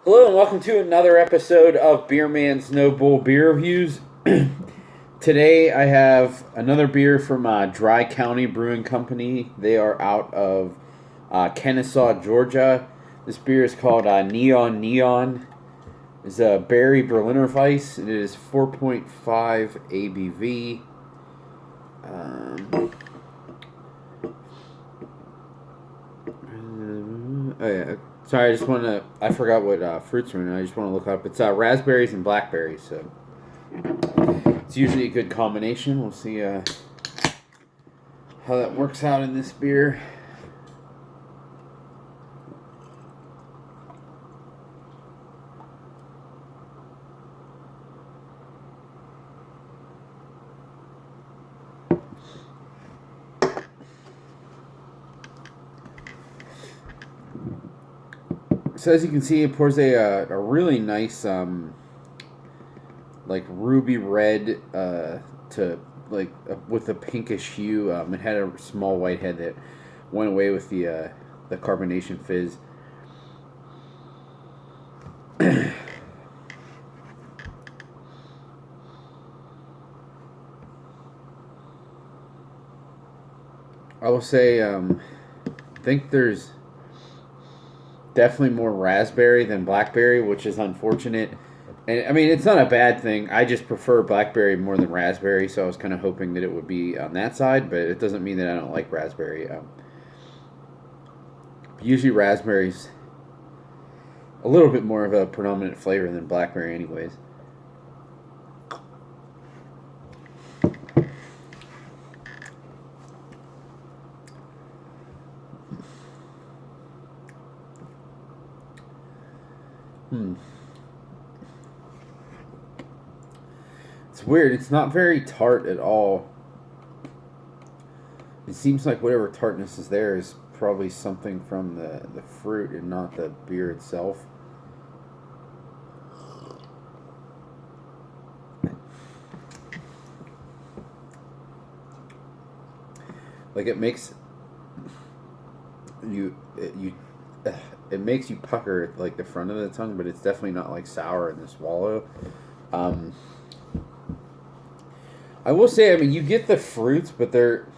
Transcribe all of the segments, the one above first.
Hello and welcome to another episode of Beer Man's No Bull Beer Reviews. Today I have another beer from Dry County Brewing Company. They are out of Kennesaw, Georgia. This beer is called Neon Neon. It's a berry Berliner Weiss. It is 4.5 ABV. Oh yeah. Sorry, I forgot what fruits are in it. I just want to look up. It's raspberries and blackberries, so it's usually a good combination. We'll see how that works out in this beer. So as you can see, it pours a really nice, like ruby red to like with a pinkish hue. It had a small white head that went away with the carbonation fizz. I will say, I think there's definitely more raspberry than blackberry, which is unfortunate. And I mean, it's not a bad thing. I just prefer blackberry more than raspberry, so I was kind of hoping that it would be on that side, but it doesn't mean that I don't like raspberry. Usually, raspberry's a little bit more of a predominant flavor than blackberry, anyways. It's weird. It's not very tart at all. It seems like whatever tartness is there is probably something from the fruit and not the beer itself. Like it makes it makes you pucker like the front of the tongue, but it's definitely not like sour in the swallow. I will say, I mean, you get the fruits, but they're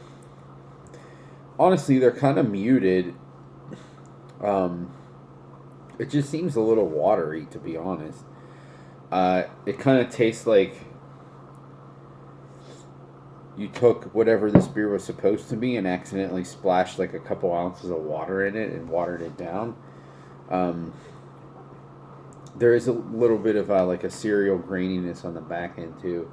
kind of muted. It just seems a little watery, to be honest. It kind of tastes like you took whatever this beer was supposed to be and accidentally splashed like a couple ounces of water in it and watered it down. There is a little bit of like a cereal graininess on the back end too.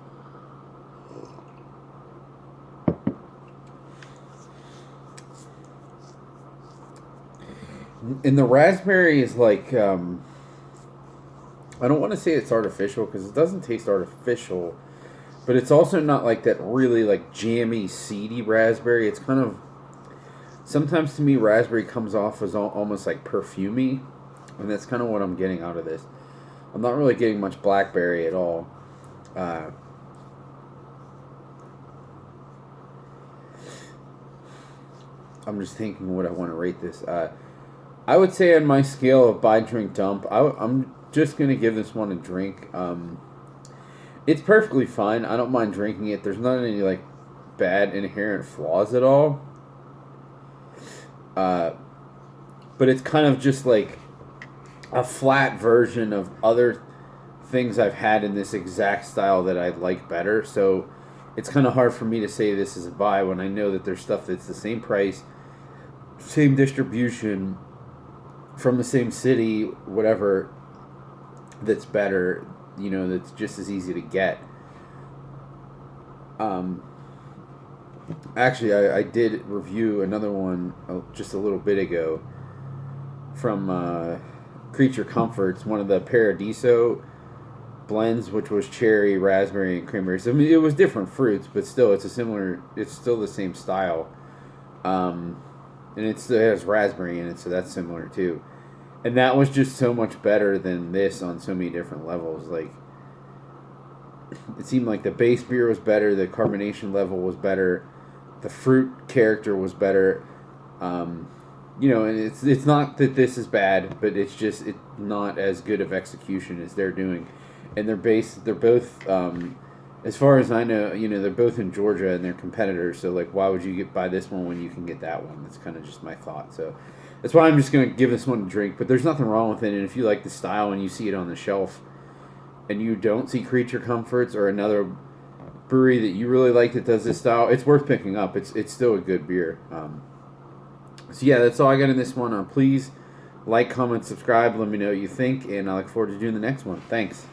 And the raspberry is like, I don't want to say it's artificial because it doesn't taste artificial, but it's also not like that really like jammy, seedy raspberry. It's kind of, sometimes to me, raspberry comes off as almost like perfumey, and that's kind of what I'm getting out of this. I'm not really getting much blackberry at all. I'm just thinking what I want to rate this. I would say on my scale of buy, drink, dump, I'm just going to give this one a drink. It's perfectly fine. I don't mind drinking it. There's not any, like, bad inherent flaws at all. But it's kind of just, like, a flat version of other things I've had in this exact style that I like better. So it's kind of hard for me to say this is a buy when I know that there's stuff that's the same price, same distribution, from the same city, whatever, that's better, that's just as easy to get. Actually, I did review another one just a little bit ago from Creature Comforts, one of the Paradiso blends, which was cherry, raspberry, and cranberry. So, I mean, it was different fruits, but still, it's still the same style. And it has raspberry in it, so that's similar too. And that was just so much better than this on so many different levels. Like, it seemed like the base beer was better, the carbonation level was better, the fruit character was better. and it's not that this is bad, but it's not as good of execution as they're doing, and they're both, as far as I know, they're both in Georgia and they're competitors. So like, why would you buy this one when you can get that one? That's kind of just my thought. So that's why I'm just gonna give this one a drink. But there's nothing wrong with it, and if you like the style and you see it on the shelf, and you don't see Creature Comforts or another brewery that you really like that does this style, it's worth picking up. It's still a good beer. So yeah, that's all I got in this one. Please like, comment, subscribe. Let me know what you think, and I look forward to doing the next one. Thanks.